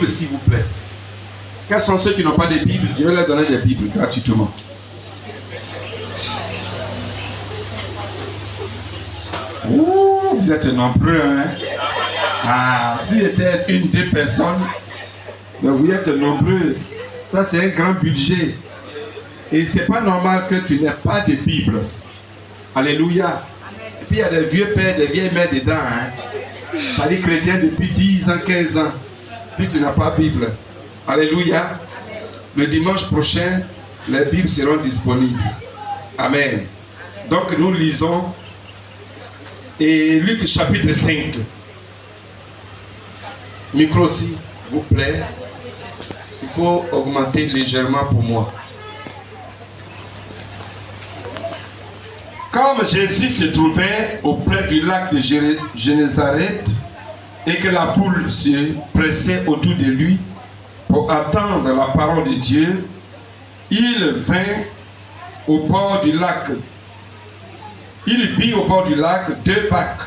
s'il vous plaît. Quels sont ceux qui n'ont pas de Bible? Je vais leur donner des Bibles gratuitement. Ouh, vous êtes nombreux, hein? Ah, s'il était une, deux personnes, mais vous êtes nombreux. Ça, c'est un grand budget. Et c'est pas normal que tu n'aies pas de Bible. Alléluia. Et puis il y a des vieux pères, des vieilles mères dedans, hein? Ça dit chrétien depuis 10 ans, 15 ans. Puis tu n'as pas de Bible. Alléluia. Le dimanche prochain, les Bibles seront disponibles. Amen. Donc nous lisons et Luc chapitre 5. Micro s'il vous plaît. Il faut augmenter légèrement pour moi. Comme Jésus se trouvait auprès du lac de Génézareth et que la foule se pressait autour de lui pour attendre la parole de Dieu, il vint au bord du lac. Il vit au bord du lac 2 bacs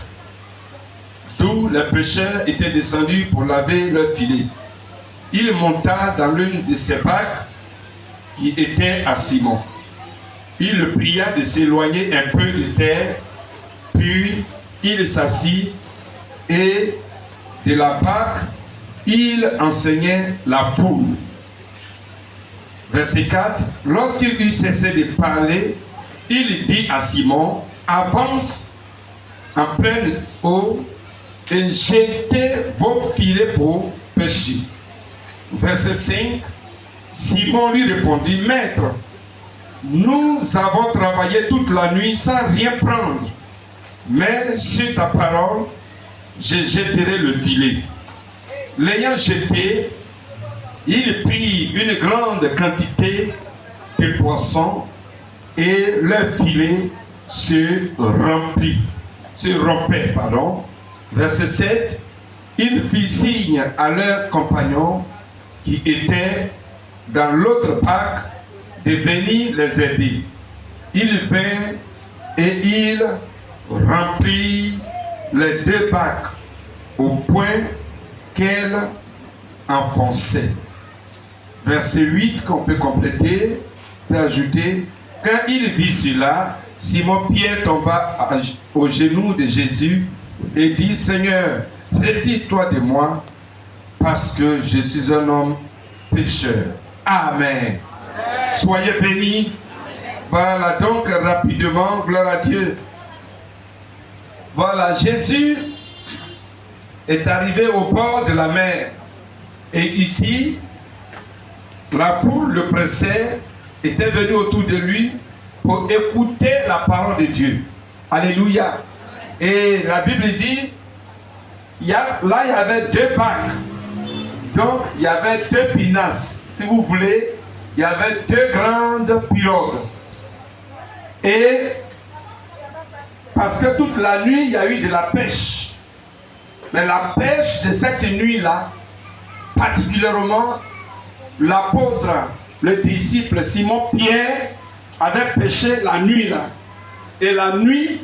d'où les pêcheurs étaient descendus pour laver leurs filets. Il monta dans l'une de ces bacs qui était à Simon. Il le pria de s'éloigner un peu de terre, puis il s'assit et de la barque, il enseignait la foule. Verset 4. Lorsqu'il eut cessé de parler, il dit à Simon, avance en pleine eau et jetez vos filets pour pêcher. Verset 5. Simon lui répondit, Maître, nous avons travaillé toute la nuit sans rien prendre, mais sur ta parole, je jetterai le filet. L'ayant jeté, il prit une grande quantité de poissons et le filet se rompait. Verset 7, il fit signe à leurs compagnons qui étaient dans l'autre bac de venir les aider. Il vint et il remplit les 2 bacs au point qu'elle enfonçait. Verset 8 qu'on peut compléter, peut ajouter, quand il vit cela, Simon-Pierre tomba aux genoux de Jésus et dit, Seigneur, retire-toi de moi parce que je suis un homme pécheur. Amen. Soyez bénis. Voilà donc rapidement, gloire à Dieu. Voilà, Jésus est arrivé au bord de la mer. Et ici, la foule le pressait, était venue autour de lui pour écouter la parole de Dieu. Alléluia. Et la Bible dit, là il y avait 2 bacs. Donc il y avait 2 pinasses. Si vous voulez, il y avait 2 grandes pirogues. Et parce que toute la nuit, il y a eu de la pêche. Mais la pêche de cette nuit-là, particulièrement, l'apôtre, le disciple Simon-Pierre, avait pêché la nuit-là. Et la nuit,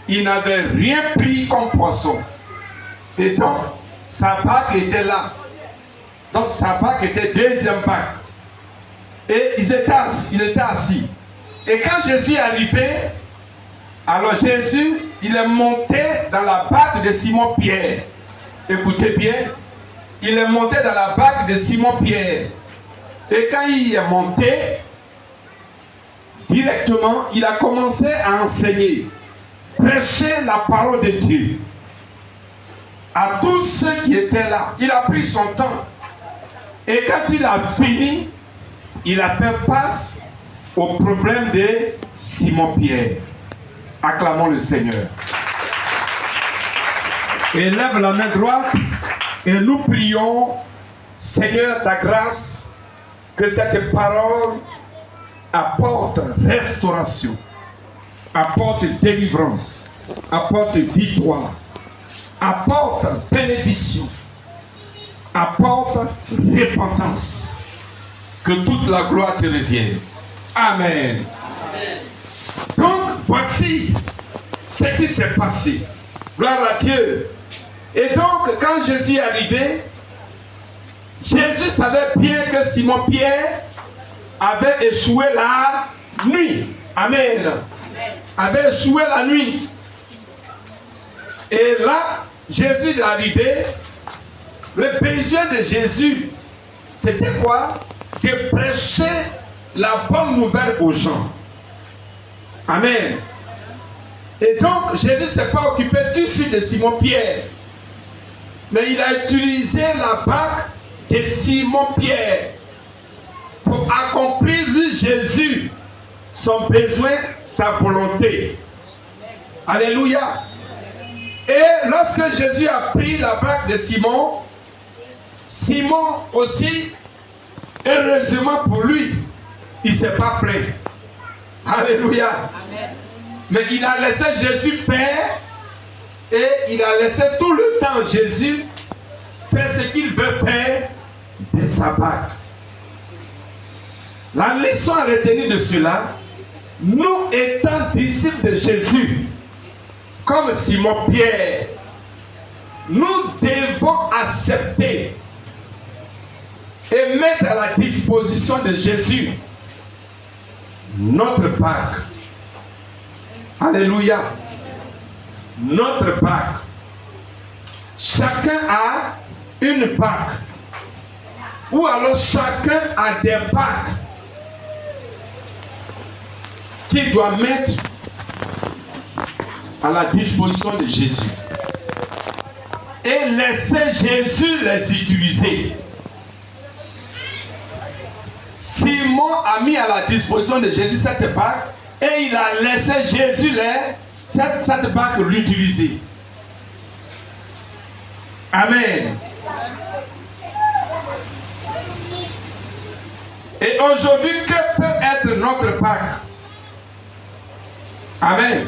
il n'avait rien pris comme poisson. Et donc, sa barque était là. Donc, sa barque était 2e bac. Et il était assis. Et quand Jésus est arrivé, alors Jésus, il est monté dans la barque de Simon-Pierre. Écoutez bien, il est monté dans la barque de Simon-Pierre. Et quand il est monté, directement, il a commencé à enseigner, prêcher la parole de Dieu à tous ceux qui étaient là. Il a pris son temps. Et quand il a fini, il a fait face au problème de Simon-Pierre. Acclamons le Seigneur. Élève la main droite et nous prions, Seigneur, ta grâce, que cette parole apporte restauration, apporte délivrance, apporte victoire, apporte bénédiction, apporte repentance. Que toute la gloire te revienne. Amen. Donc, voici ce qui s'est passé. Gloire à Dieu. Et donc, quand Jésus est arrivé, Jésus savait bien que Simon-Pierre avait échoué la nuit. Amen. Avait échoué la nuit. Et là, Jésus est arrivé. Le besoin de Jésus, c'était quoi? De prêcher la bonne nouvelle aux gens. Amen. Et donc, Jésus ne s'est pas occupé tout de suite de Simon-Pierre. Mais il a utilisé la barque de Simon-Pierre pour accomplir, lui, Jésus, son besoin, sa volonté. Alléluia. Et lorsque Jésus a pris la barque de Simon, Simon aussi, heureusement pour lui, il ne s'est pas plaint. Alléluia. Amen. Mais il a laissé Jésus faire et il a laissé tout le temps Jésus faire ce qu'il veut faire de sa barque. La leçon à retenir de cela, nous étant disciples de Jésus, comme Simon-Pierre, nous devons accepter et mettre à la disposition de Jésus notre barque. Alléluia. Notre barque. Chacun a une barque. Ou alors chacun a des barques qu'il doit mettre à la disposition de Jésus. Et laisser Jésus les utiliser. Simon a mis à la disposition de Jésus cette barque et il a laissé Jésus cette barque l'utiliser. Amen. Et aujourd'hui, que peut être notre barque? Amen.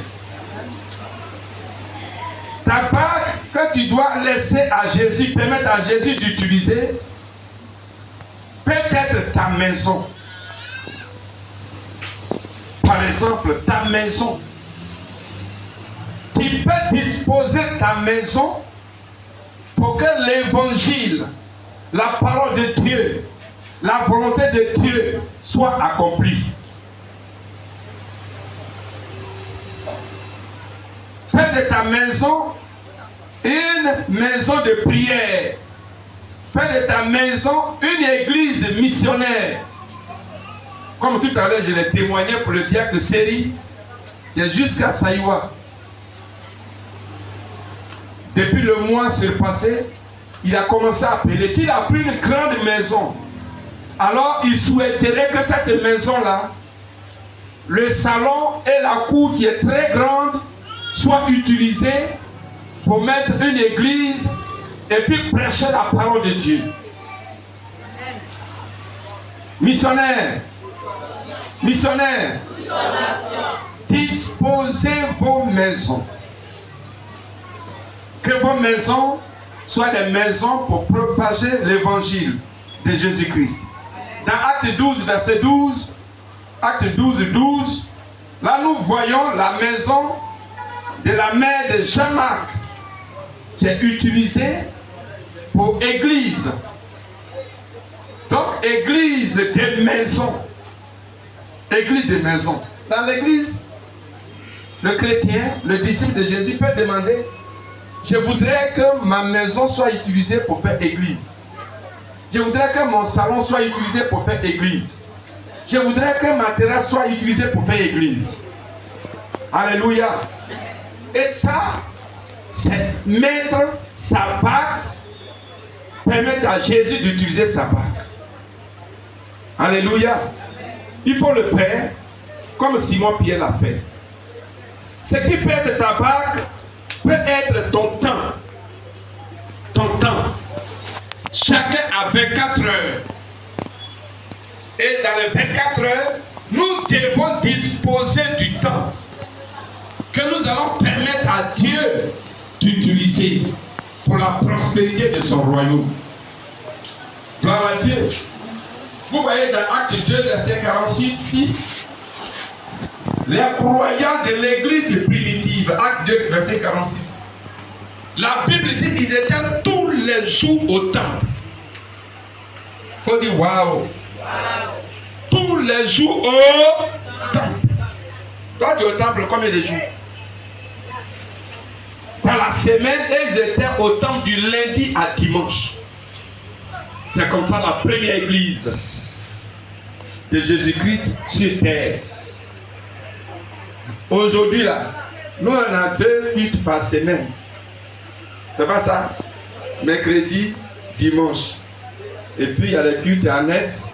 Ta barque que tu dois laisser à Jésus, permettre à Jésus d'utiliser, peut-être ta maison. Par exemple, ta maison. Tu peux disposer ta maison pour que l'évangile, la parole de Dieu, la volonté de Dieu soit accomplie. Fais de ta maison une maison de prière. Fais de ta maison une église missionnaire. Comme tout à l'heure, je l'ai témoigné pour le diacre de Série, qui est jusqu'à Saïwa. Depuis le mois surpassé, il a commencé à appeler qu'il a pris une grande maison. Alors, il souhaiterait que cette maison-là, le salon et la cour qui est très grande, soient utilisés pour mettre une église et puis prêcher la parole de Dieu. Missionnaire. Missionnaire. Disposez vos maisons. Que vos maisons soient des maisons pour propager l'évangile de Jésus-Christ. Dans Acte 12, verset 12, Acte 12, 12, là nous voyons la maison de la mère de Jean-Marc qui est utilisée pour église. Donc église des maisons. Église des maisons. Dans l'église, le chrétien, le disciple de Jésus peut demander: je voudrais que ma maison soit utilisée pour faire église. Je voudrais que mon salon soit utilisé pour faire église. Je voudrais que ma terrasse soit utilisée pour faire église. Alléluia. Et ça, c'est mettre sa barque, permettre à Jésus d'utiliser sa barque. Alléluia. Il faut le faire comme Simon-Pierre l'a fait. Ce qui peut être ta barque peut être ton temps. Ton temps. Chacun a 24 heures. Et dans les 24 heures, nous devons disposer du temps que nous allons permettre à Dieu d'utiliser pour la prospérité de son royaume. Gloire à Dieu. Vous voyez dans Acte 2, verset 46, 6, les croyants de l'église primitive, Acte 2, verset 46. La Bible dit qu'ils étaient tous les jours au temple. faut dire waouh. Tous les jours au temple. Toi, tu es au temple combien de jours? Dans la semaine, ils étaient au temple du lundi à dimanche. C'est comme ça la première église de Jésus-Christ sur terre. Aujourd'hui, là, nous, on a 2 cultes par semaine. C'est pas ça? Mercredi, dimanche. Et puis, il y a les cultes annexes,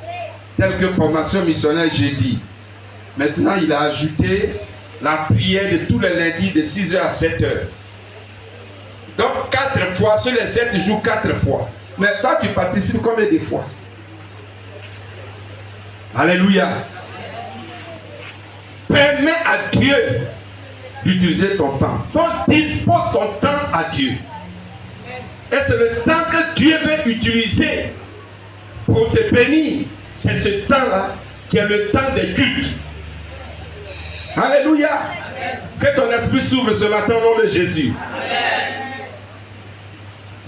tels que formation missionnaire jeudi. Maintenant, il a ajouté la prière de tous les lundis de 6h à 7h. Donc, 4 fois, sur les 7 jours, 4 fois. Mais toi, tu participes combien de fois? Alléluia. Permets à Dieu d'utiliser ton temps. Donc, dispose ton temps à Dieu. Et c'est le temps que Dieu veut utiliser pour te bénir. C'est ce temps-là qui est le temps des cultes. Alléluia. Que ton esprit s'ouvre ce matin au nom de Jésus.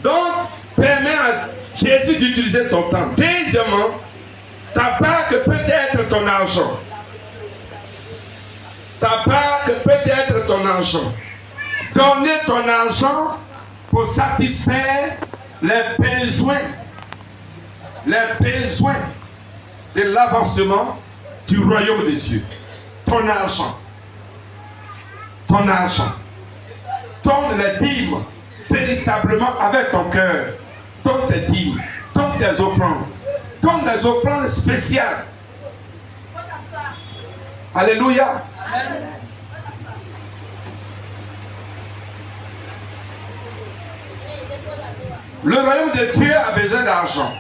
Donc, permets à Jésus d'utiliser ton temps. Deuxièmement, ta barque peut être ton argent. Ta barque peut être ton argent. Donner ton argent pour satisfaire les besoins de l'avancement du royaume des cieux. Ton argent. Ton argent. Donne les dîmes véritablement avec ton cœur. Donne tes dîmes. Donne tes offrandes. Donne des offrandes spéciales. Alléluia. Le royaume de Dieu a besoin d'argent.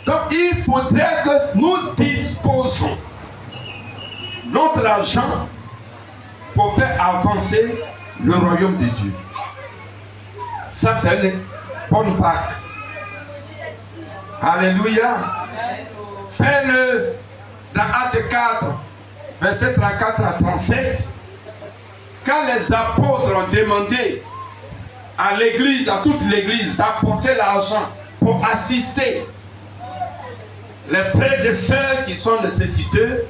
Donc il faudrait que nous disposons notre argent pour faire avancer le royaume de Dieu. Ça, c'est une bonne Pâque. Alléluia. Fais-le dans Actes 4, verset 34 à 37. Quand les apôtres ont demandé à l'église, à toute l'église, d'apporter l'argent pour assister les frères et sœurs qui sont nécessiteux,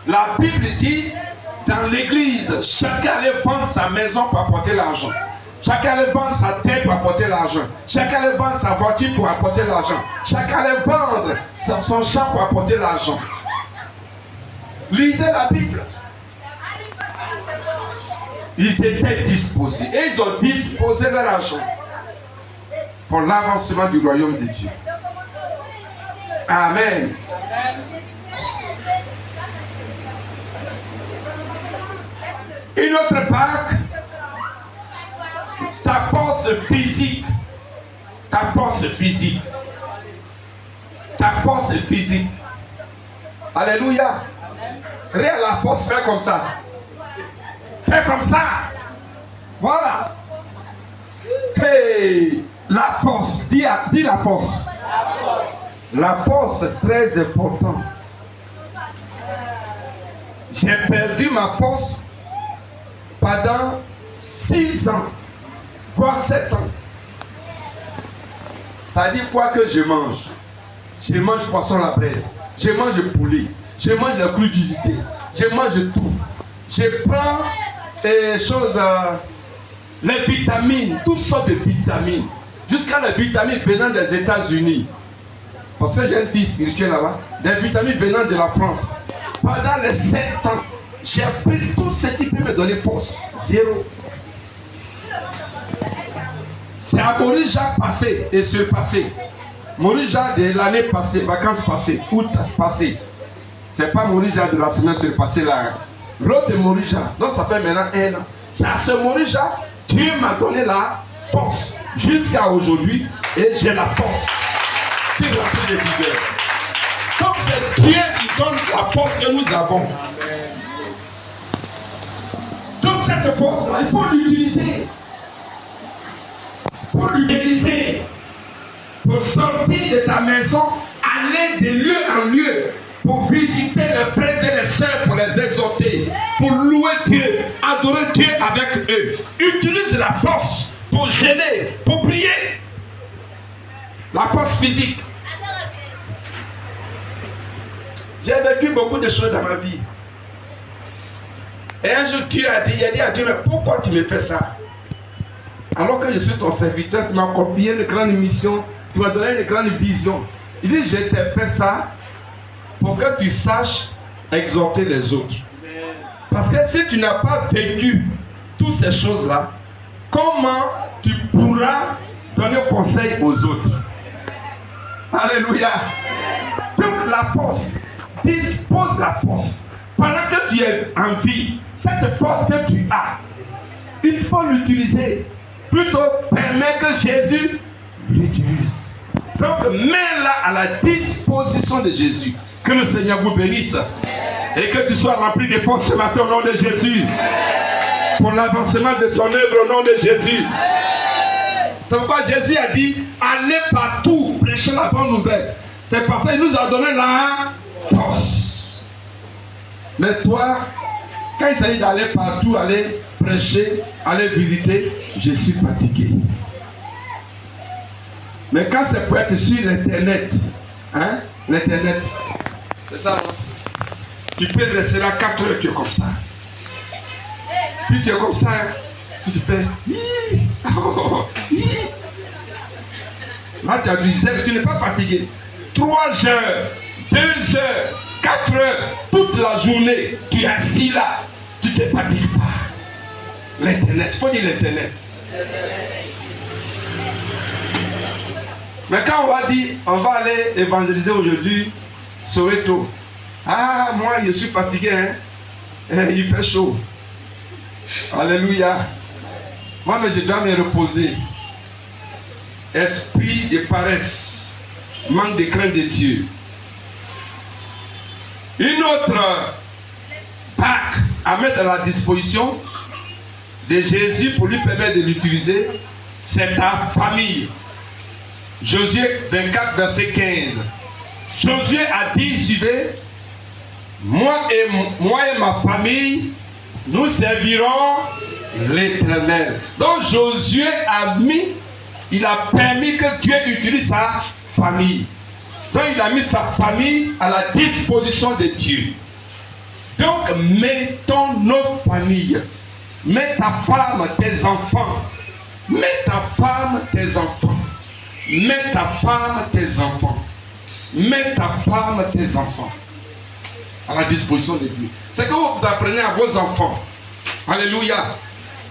la Bible dit, dans l'église, chacun allait vendre sa maison pour apporter l'argent. Chacun allait vendre sa terre pour apporter l'argent. Chacun allait vendre sa voiture pour apporter l'argent. Chacun allait vendre son champ pour apporter l'argent. Lisez la Bible. Ils étaient disposés. Et ils ont disposé leur argent pour l'avancement du royaume de Dieu. Amen. Une autre Pâque, ta force physique. Ta force physique. Ta force physique. Alléluia. Rien la force, fais comme ça. Fais comme ça. Voilà. Hey, la force. Dis la force. La force est très importante. J'ai perdu ma force pendant 6 ans, voire 7 ans. Ça dit quoi que je mange? Je mange poisson à la braise. Je mange poulet. Je mange la crudité. Je mange tout. Je prends les choses, les vitamines, toutes sortes de vitamines. Jusqu'à les vitamines venant des États-Unis. Parce que j'ai une fille spirituelle là-bas. Des vitamines venant de la France. Pendant les 7 ans, j'ai pris tout ce qui peut me donner force. 0. C'est à Maurice Jacques passé et surpassé. Maurice Jacques de l'année passée, vacances passées, août passé. C'est pas Maurice Jacques de la semaine surpassée là. L'autre est Maurice Jacques. Donc ça fait maintenant 1 an. C'est à ce Maurice Jacques, Dieu m'a donné la force. Jusqu'à aujourd'hui, et j'ai la force. C'est la plus de vigueur. Donc c'est Dieu qui donne la force que nous avons. Donc cette force-là, il faut l'utiliser. Il faut l'utiliser pour sortir de ta maison, aller de lieu en lieu, pour visiter les frères et les sœurs, pour les exhorter, pour louer Dieu, adorer Dieu avec eux. Utilise la force pour gêner, pour prier. La force physique. J'ai vécu beaucoup de choses dans ma vie. Et un jour, Dieu a dit à Dieu, mais pourquoi tu me fais ça? Alors que je suis ton serviteur, tu m'as confié une grande mission, tu m'as donné une grande vision. Il dit, je t'ai fait ça pour que tu saches exhorter les autres. Parce que si tu n'as pas vécu toutes ces choses-là, comment tu pourras donner conseil aux autres? Alléluia. Donc la force, dispose la force. Pendant que tu es en vie, cette force que tu as, il faut l'utiliser. Plutôt permettre que Jésus l'utilise. Donc mets-la à la disposition de Jésus. Que le Seigneur vous bénisse. Et que tu sois rempli de force ce matin au nom de Jésus. Pour l'avancement de son œuvre au nom de Jésus. C'est pourquoi Jésus a dit, allez partout, prêchez la bonne nouvelle. C'est parce qu'il nous a donné la force. Mais toi, quand il s'agit d'aller partout, aller prêcher, aller visiter, je suis fatigué. Mais quand c'est pour être sur l'internet, hein, l'internet, c'est ça, non? Tu peux rester là 4 heures, tu es comme ça. Puis tu es comme ça, puis tu fais, là tu as du zèle, tu n'es pas fatigué. 3 heures, 2 heures, 4 heures, toute la journée, tu es assis là, tu ne te fatigues pas. L'internet, il faut dire l'internet. Mais quand on va dire, on va aller évangéliser aujourd'hui, Soweto. Ah, moi je suis fatigué, hein? Il fait chaud. Alléluia. Moi, mais je dois me reposer. Esprit de paresse, manque de crainte de Dieu. Une autre bac à mettre à la disposition de Jésus pour lui permettre de l'utiliser, c'est ta famille. Josué 24, verset 15. Josué a dit, suivez, moi et ma famille, nous servirons l'Éternel. Donc Josué il a permis que Dieu utilise sa famille. Donc il a mis sa famille à la disposition de Dieu. Donc mettons nos familles. Mets ta femme, tes enfants. Mets ta femme, tes enfants. Mets ta femme, tes enfants. Mets ta femme, tes enfants. À la disposition de Dieu. C'est que vous apprenez à vos enfants. Alléluia.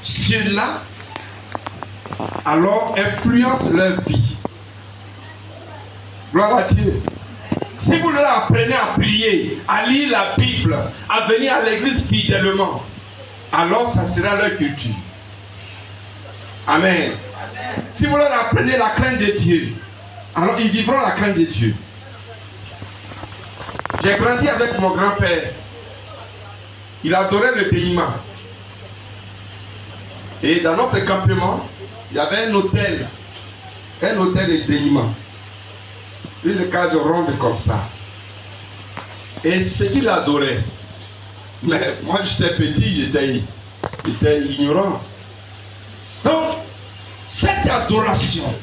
Cela, alors, influence leur vie. Gloire à Dieu. Si vous leur apprenez à prier, à lire la Bible, à venir à l'église fidèlement, alors ça sera leur culture. Amen. Si vous leur apprenez la crainte de Dieu, alors ils vivront la crainte de Dieu. J'ai grandi avec mon grand-père. Il adorait le paiement. Et dans notre campement, il y avait un hôtel de paiement. Une case ronde comme ça. Et ce qu'il adorait, mais moi j'étais petit, j'étais ignorant. Donc, cette adoration,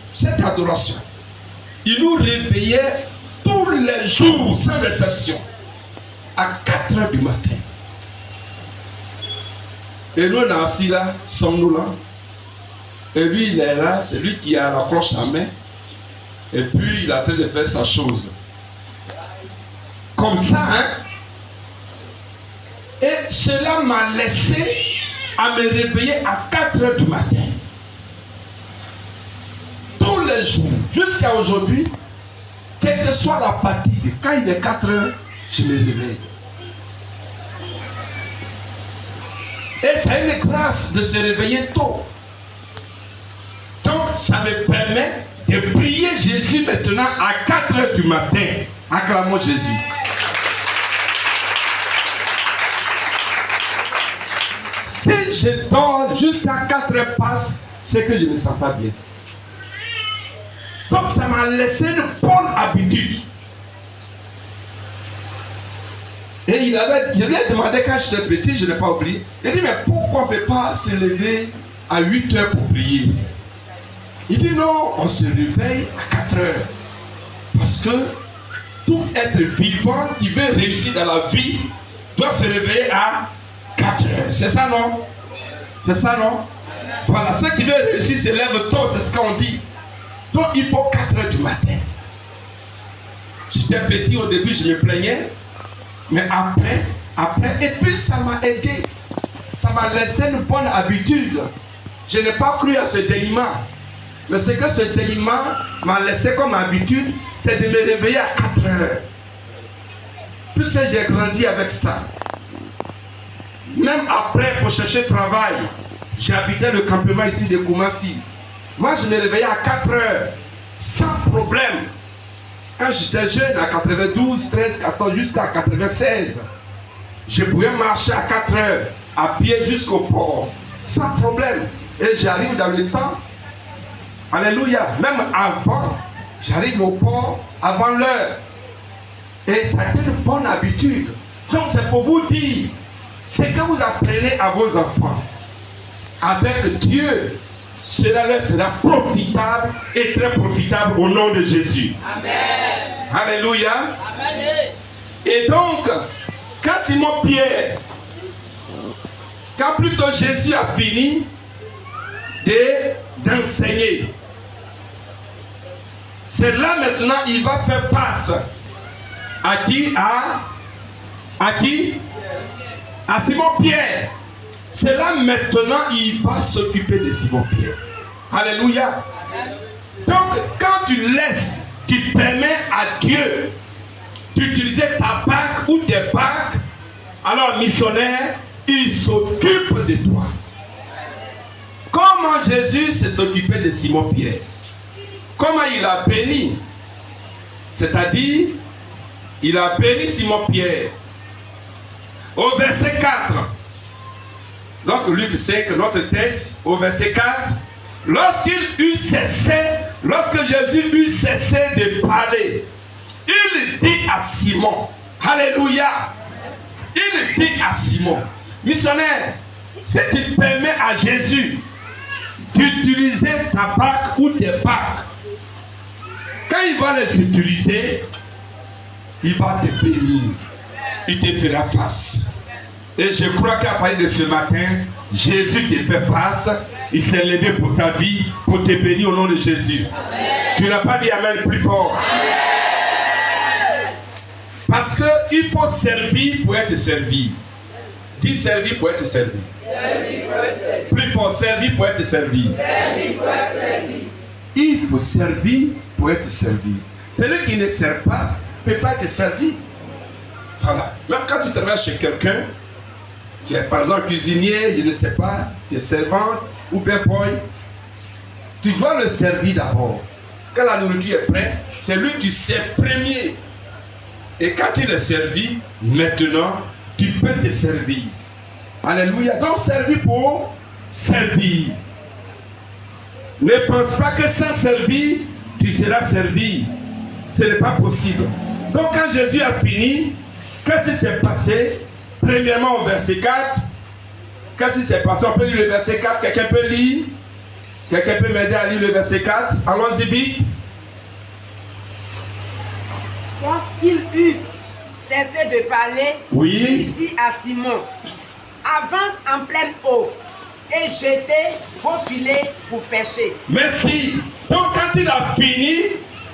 il nous réveillait tous les jours, sans exception, à 4 heures du matin. Et nous, on est assis là, sommes-nous là. Et lui, il est là, c'est lui qui a la cloche à main. Et puis, il est en train de faire sa chose. Comme ça, hein. Et cela m'a laissé à me réveiller à 4 heures du matin. Tous les jours, jusqu'à aujourd'hui, quelle que soit la fatigue, quand il est 4 heures, je me réveille. Et c'est une grâce de se réveiller tôt. Donc, ça me permet de prier Jésus maintenant à 4 heures du matin. Acclamons Jésus. Si je dors jusqu'à 4 heures passe, c'est que je ne me sens pas bien. Donc, ça m'a laissé une bonne habitude. Et je lui ai demandé quand j'étais petit, je n'ai pas oublié. Il dit, mais pourquoi on ne peut pas se lever à 8 heures pour prier? Il dit, non, on se réveille à 4 heures. Parce que tout être vivant, qui veut réussir dans la vie, doit se réveiller à 4 heures. C'est ça, non? C'est ça, non? Voilà, ceux qui veulent réussir se lèvent tôt, c'est ce qu'on dit. Donc il faut 4 heures du matin. J'étais petit au début, je me plaignais, mais après, et puis ça m'a aidé. Ça m'a laissé une bonne habitude. Je n'ai pas cru à ce déliement. Mais ce que ce déliement m'a laissé comme habitude, c'est de me réveiller à 4 heures. Puis j'ai grandi avec ça. Même après, pour chercher travail, j'habitais le campement ici de Koumassi. Moi, je me réveillais à 4 heures, sans problème. Quand j'étais jeune, à 92, 13, 14, jusqu'à 96, je pouvais marcher à 4 heures, à pied jusqu'au port, sans problème. Et j'arrive dans le temps, alléluia, même avant, j'arrive au port avant l'heure. Et ça a été une bonne habitude. Donc c'est pour vous dire, ce que vous apprenez à vos enfants, avec Dieu, cela leur sera profitable et très profitable au nom de Jésus. Amen. Alléluia. Amen. Et donc, quand Simon-Pierre, quand plutôt Jésus a fini d'enseigner, c'est là maintenant il va faire face à qui? À qui? À Simon-Pierre. C'est là maintenant il va s'occuper de Simon-Pierre. Alléluia. Donc quand tu laisses, tu permets à Dieu d'utiliser ta bague ou tes bagues, alors missionnaire, il s'occupe de toi. Comment Jésus s'est occupé de Simon-Pierre? Comment il a béni? C'est-à-dire, il a béni Simon-Pierre. Au verset 4, donc Luc 5, notre texte, au verset 4, lorsque Jésus eut cessé de parler, il dit à Simon, alléluia, il dit à Simon, missionnaire, si tu permets à Jésus d'utiliser ta bague ou tes bagues, quand il va les utiliser, il va te bénir, il te fera face. Et je crois qu'à partir de ce matin, Jésus te fait face, il s'est levé pour ta vie, pour te bénir au nom de Jésus. Amen. Tu n'as pas dit amen plus fort. Amen. Parce qu'il faut servir pour être servi. Dis servir pour être servi. Plus fort, servir pour être servi. Il faut servir pour être servi. Celui qui ne sert pas ne peut pas être servi. Voilà. Même quand tu travailles chez quelqu'un, tu es par exemple cuisinier, je ne sais pas, tu es servante ou bien boy, tu dois le servir d'abord. Quand la nourriture est prête, c'est lui qui sert premier. Et quand il est servi, maintenant, tu peux te servir. Alléluia. Donc servir pour servir. Ne pense pas que sans servir, tu seras servi. Ce n'est pas possible. Donc quand Jésus a fini, qu'est-ce qui s'est passé? Premièrement au verset 4, qu'est-ce qui s'est passé? On peut lire le verset 4, quelqu'un peut lire? Quelqu'un peut m'aider à lire le verset 4? Allons-y vite. Lorsqu'il eut cessé de parler, oui, il dit à Simon, avance en pleine eau et jetez vos filets pour pêcher. Merci. Donc quand il a fini,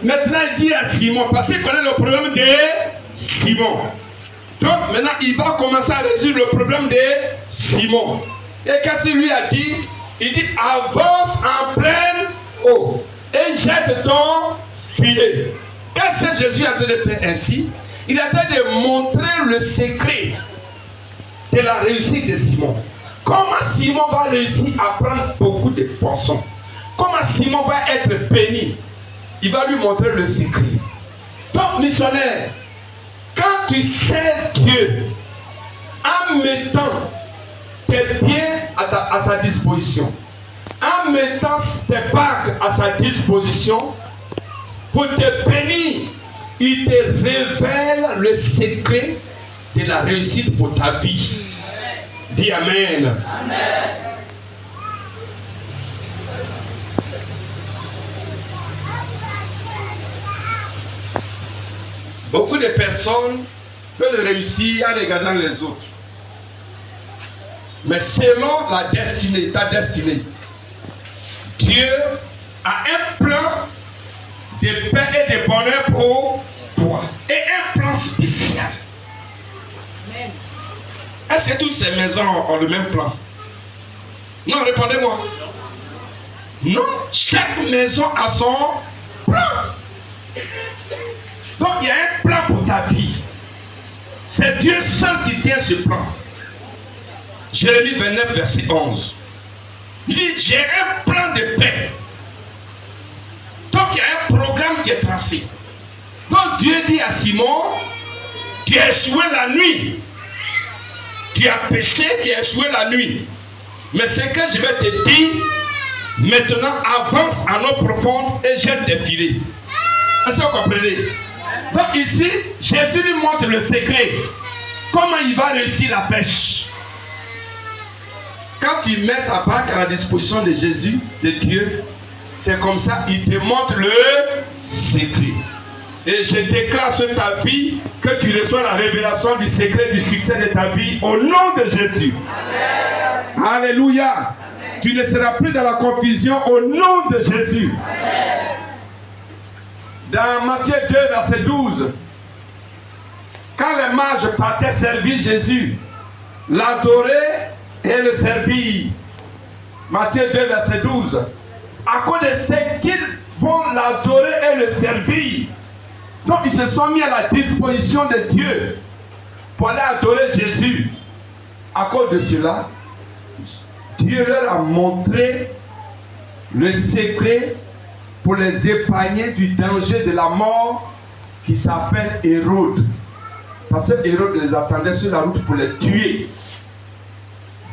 maintenant il dit à Simon, parce qu'il connaît le problème de Simon. Donc maintenant il va commencer à résoudre le problème de Simon. Et qu'est-ce qu'il lui a dit? Il dit avance en pleine eau et jette ton filet. Qu'est-ce que Jésus a en train de faire ainsi? Il est en train de montrer le secret de la réussite de Simon. Comment Simon va réussir à prendre beaucoup de poissons? Comment Simon va être béni? Il va lui montrer le secret. Donc missionnaire, quand tu sers Dieu en mettant tes biens à sa disposition, en mettant tes bagues à sa disposition pour te bénir, il te révèle le secret de la réussite pour ta vie. Dis amen. Amen. Beaucoup de personnes peuvent réussir en regardant les autres. Mais selon la destinée, ta destinée, Dieu a un plan de paix et de bonheur pour toi. Et un plan spécial. Amen. Est-ce que toutes ces maisons ont le même plan? Non, répondez-moi. Non, chaque maison a son plan. Donc il y a un plan pour ta vie. C'est Dieu seul qui tient ce plan. Jérémie 29, verset 11. Il dit, j'ai un plan de paix. Donc il y a un programme qui est tracé. Donc Dieu dit à Simon, tu as échoué la nuit. Tu as péché, tu as échoué la nuit. Mais ce que je vais te dire, maintenant avance en eau profonde et jette tes filets. Est-ce que vous comprenez? Donc ici, Jésus lui montre le secret. Comment il va réussir la pêche. Quand tu mets ta barque à la disposition de Jésus, de Dieu, c'est comme ça, il te montre le secret. Et je déclare sur ta vie que tu reçois la révélation du secret du succès de ta vie au nom de Jésus. Amen. Alléluia. Amen. Tu ne seras plus dans la confusion au nom de Jésus. Amen. Dans Matthieu 2, verset 12, quand les mages partaient servir Jésus, l'adorer et le servir. Matthieu 2, verset 12. À cause de ce qu'ils vont l'adorer et le servir, donc ils se sont mis à la disposition de Dieu pour aller adorer Jésus. À cause de cela, Dieu leur a montré le secret pour les épargner du danger de la mort qui s'appelle Hérode. Parce que Hérode les attendait sur la route pour les tuer.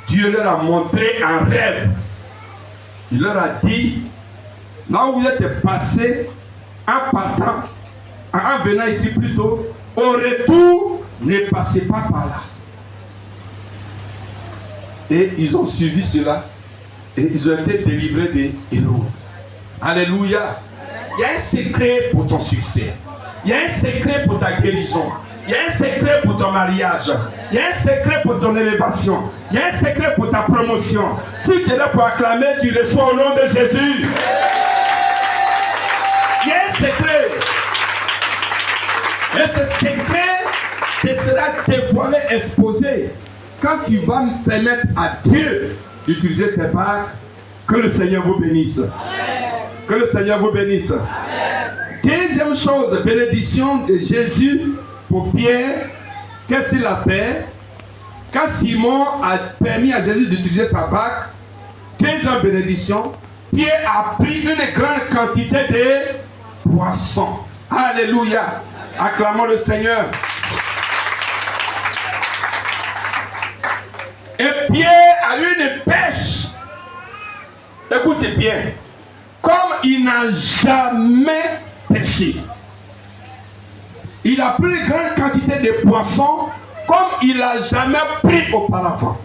Dieu leur a montré un rêve. Il leur a dit, là où vous êtes passé, en partant, en venant ici plutôt, au retour, ne passez pas par là. Et ils ont suivi cela. Et ils ont été délivrés des Hérode. Alléluia. Il y a un secret pour ton succès. Il y a un secret pour ta guérison. Il y a un secret pour ton mariage. Il y a un secret pour ton élévation. Il y a un secret pour ta promotion. Si tu es là pour acclamer, tu reçois au nom de Jésus. Il y a un secret. Et ce secret te sera dévoilé, exposé. Quand tu vas me permettre à Dieu d'utiliser tes barques, que le Seigneur vous bénisse. Que le Seigneur vous bénisse. Deuxième chose, bénédiction de Jésus pour Pierre. Qu'est-ce qu'il a fait? Quand Simon a permis à Jésus d'utiliser sa barque, deuxième bénédiction, Pierre a pris une grande quantité de poissons. Alléluia. Acclamons le Seigneur. Et Pierre a eu une pêche. Écoutez bien. Comme il n'a jamais pêché. Il a pris une grande quantité de poissons comme il n'a jamais pris auparavant.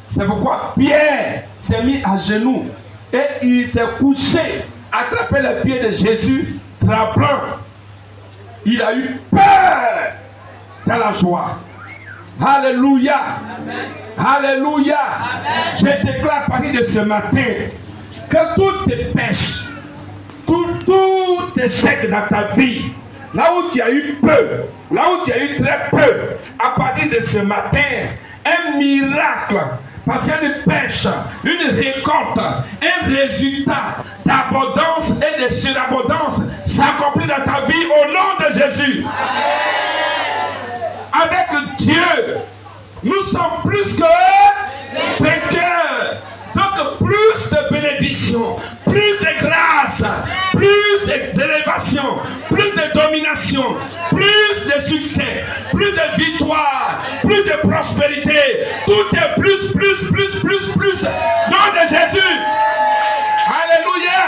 C'est pourquoi Pierre s'est mis à genoux et il s'est couché, attrapé les pieds de Jésus, tremblant. Il a eu peur dans la joie. Alléluia. Amen. Alléluia. Amen. Je déclare à partir de ce matin que toutes tes pêches, tout échec dans ta vie, là où tu as eu peu, là où tu as eu très peu, à partir de ce matin, un miracle, parce qu'il y a une pêche, une récolte, un résultat d'abondance et de surabondance s'accomplit dans ta vie au nom de Jésus. Avec Dieu, nous sommes plus que vainqueurs. Donc plus de bénédictions, plus de grâce, plus d'élévation, plus de domination, plus de succès, plus de victoire, plus de prospérité. Tout est plus. Nom de Jésus. Alléluia.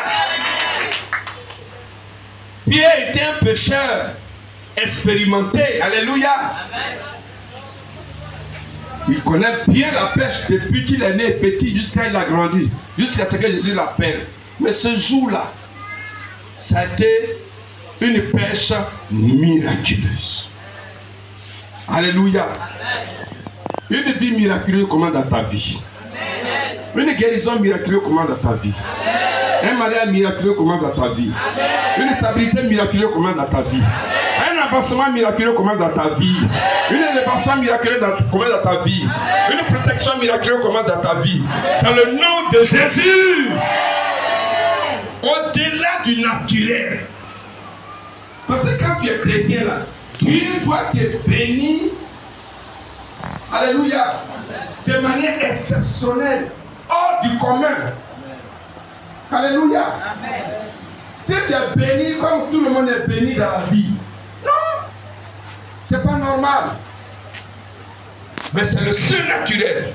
Pierre était un pécheur expérimenté. Alléluia. Il connaît bien la pêche depuis qu'il est né petit jusqu'à il a grandi, jusqu'à ce que Jésus l'appelle. Mais ce jour-là, ça a été une pêche miraculeuse. Alléluia. Une vie miraculeuse commence dans ta vie. Une guérison miraculeuse commence dans ta vie. Un mariage miraculeux commence dans ta vie. Une stabilité miraculeuse commence dans ta vie. Un avancement miraculeux commence dans ta vie. Une élévation miraculeuse commence dans ta vie. Une protection miraculeuse commence dans ta vie. Dans le nom de Jésus. Au-delà du naturel. Parce que quand tu es chrétien là, Dieu doit te bénir. Alléluia. De manière exceptionnelle. Hors du commun. Alléluia. Amen. Si tu es béni comme tout le monde est béni dans la vie, non, c'est pas normal. Mais c'est le surnaturel.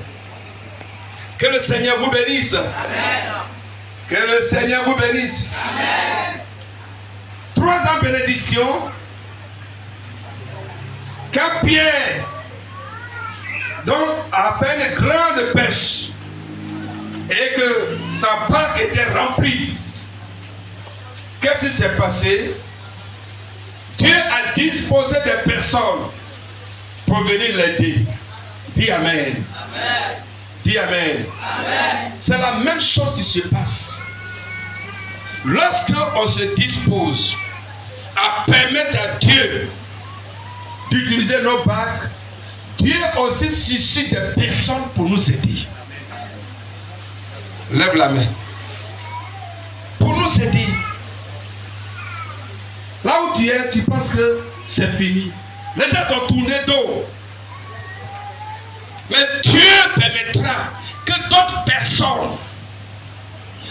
Que le Seigneur vous bénisse. Amen. Que le Seigneur vous bénisse. Amen. 3 ans bénédiction. Quand Pierre donc a fait une grande pêche et que sa barque était remplie, qu'est-ce qui s'est passé? Dieu a disposé des personnes pour venir l'aider. Dis Amen. Amen. Dis Amen. Amen. C'est la même chose qui se passe. Lorsque on se dispose à permettre à Dieu d'utiliser nos barques, Dieu aussi suscite des personnes pour nous aider. Lève la main. Pour nous aider. Là où tu es, tu penses que c'est fini. Les gens t'ont tourné dos. Mais Dieu permettra que d'autres personnes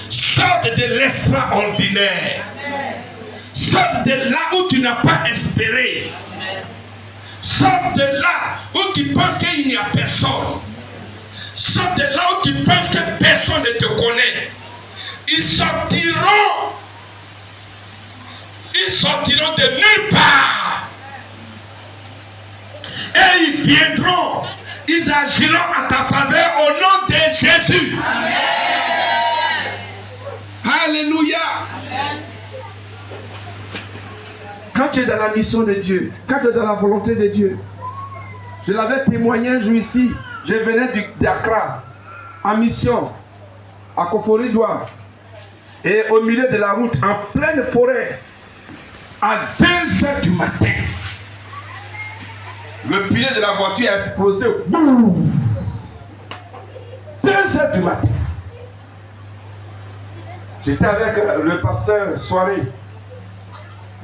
sortent de l'extraordinaire. Sortent de là où tu n'as pas espéré. Sortent de là où tu penses qu'il n'y a personne. Sortent de là où tu penses que personne ne te connaît. Ils sortiront de nulle part. Et ils viendront. Ils agiront à ta faveur au nom de Jésus. Amen. Alléluia. Amen. Quand tu es dans la mission de Dieu, quand tu es dans la volonté de Dieu, je l'avais témoigné un jour ici. Je venais d'Accra en mission à Koforidouar et au milieu de la route, en pleine forêt, à 2h du matin, le pilier de la voiture a explosé. 2h du matin. J'étais avec le pasteur Soirée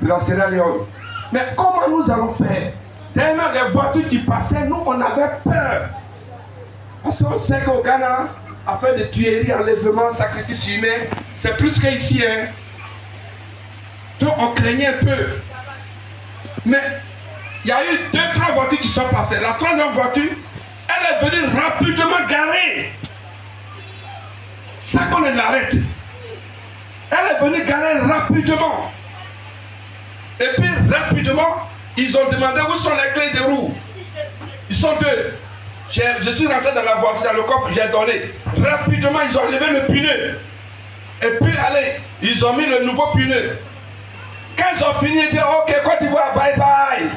de la Sierra Leone. Mais comment nous allons faire? Tellement les voitures qui passaient, nous on avait peur. Parce qu'on sait qu'au Ghana, afin de tuerie, enlèvement, sacrifice humain, c'est plus qu'ici. Hein. Donc on craignait un peu. Mais il y a eu 2-3 voitures qui sont passées. La 3e voiture, elle est venue rapidement garer. Ça qu'on l'arrête. Elle est venue garer rapidement. Et puis rapidement, ils ont demandé où sont les clés de roue. Ils sont 2. Je suis rentré dans la voiture, dans le coffre, j'ai donné. Rapidement, ils ont levé le pneu. Et puis, allez, ils ont mis le nouveau pneu. Quand ils ont fini, ils disent, ok, Côte d'Ivoire, bye bye.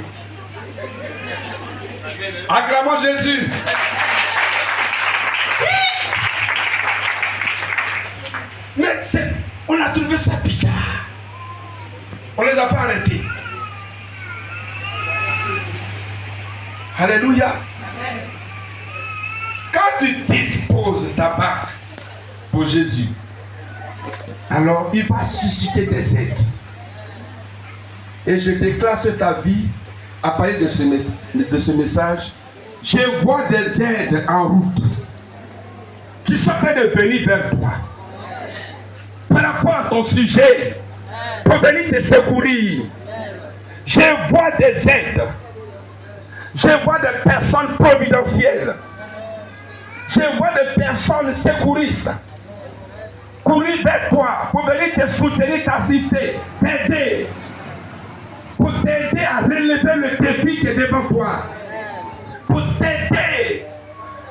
Acclamons Jésus. Mais on a trouvé ça bizarre. On ne les a pas arrêtés. Alléluia. Quand tu disposes ta barque pour Jésus, alors il va susciter des aides. Et je déclare sur ta vie, à partir de ce message, je vois des aides en route qui sont en train de venir vers toi. Par rapport à ton sujet, pour venir te secourir. Je vois des aides. Je vois des personnes providentielles. Je vois des personnes secouristes courir vers toi pour venir te soutenir, t'assister, t'aider. Pour t'aider à relever le défi qui est devant toi. Pour t'aider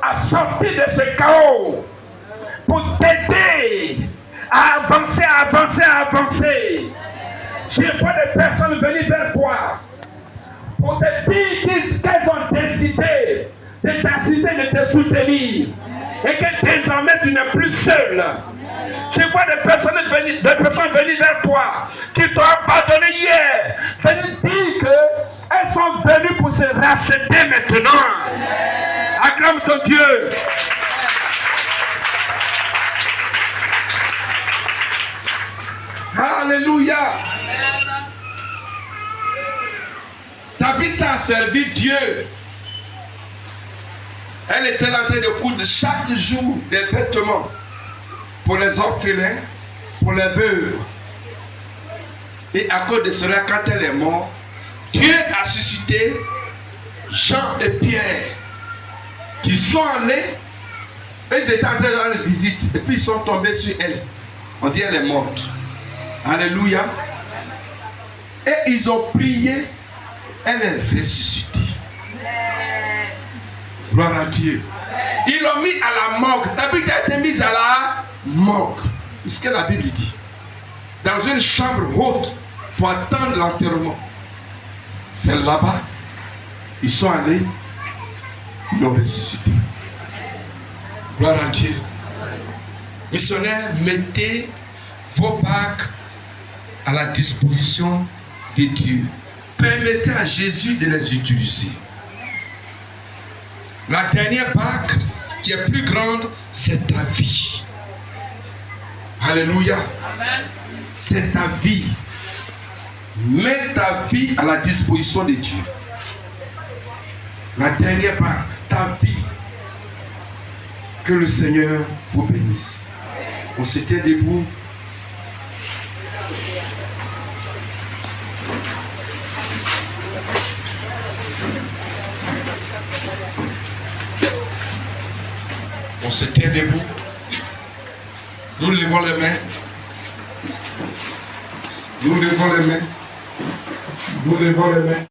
à sortir de ce chaos. Pour t'aider à avancer, à avancer, à avancer. Je vois des personnes venir vers toi pour te dire qu'elles ont décidé de t'assister, de te soutenir. Et que désormais tu n'es plus seul. Je vois des personnes venir vers toi qui t'ont abandonné hier. Venir dire qu'elles sont venues pour se racheter maintenant. Acclame ton Dieu. Alléluia. Tabitha a servi Dieu. Elle était en train de coudre chaque jour des traitements pour les orphelins, pour les veuves. Et à cause de cela, quand elle est morte, Dieu a suscité Jean et Pierre qui sont allés. Ils étaient en train de rendre visite et puis ils sont tombés sur elle. On dit elle est morte. Alléluia. Et ils ont prié. Elle est ressuscitée. Gloire à Dieu. Ils l'ont mis à la morgue. Tabitha a été mise à la morgue. C'est ce que la Bible dit. Dans une chambre haute pour attendre l'enterrement. C'est là-bas. Ils sont allés. Ils l'ont ressuscité. Gloire à Dieu. Missionnaires, mettez vos bacs à la disposition de Dieu. Permettez à Jésus de les utiliser. La dernière bague qui est plus grande, c'est ta vie. Alléluia. C'est ta vie. Mets ta vie à la disposition de Dieu. La dernière bague, ta vie. Que le Seigneur vous bénisse. On se tient debout. On se tient debout. Nous levons les mains. Nous levons les mains. Nous levons les mains.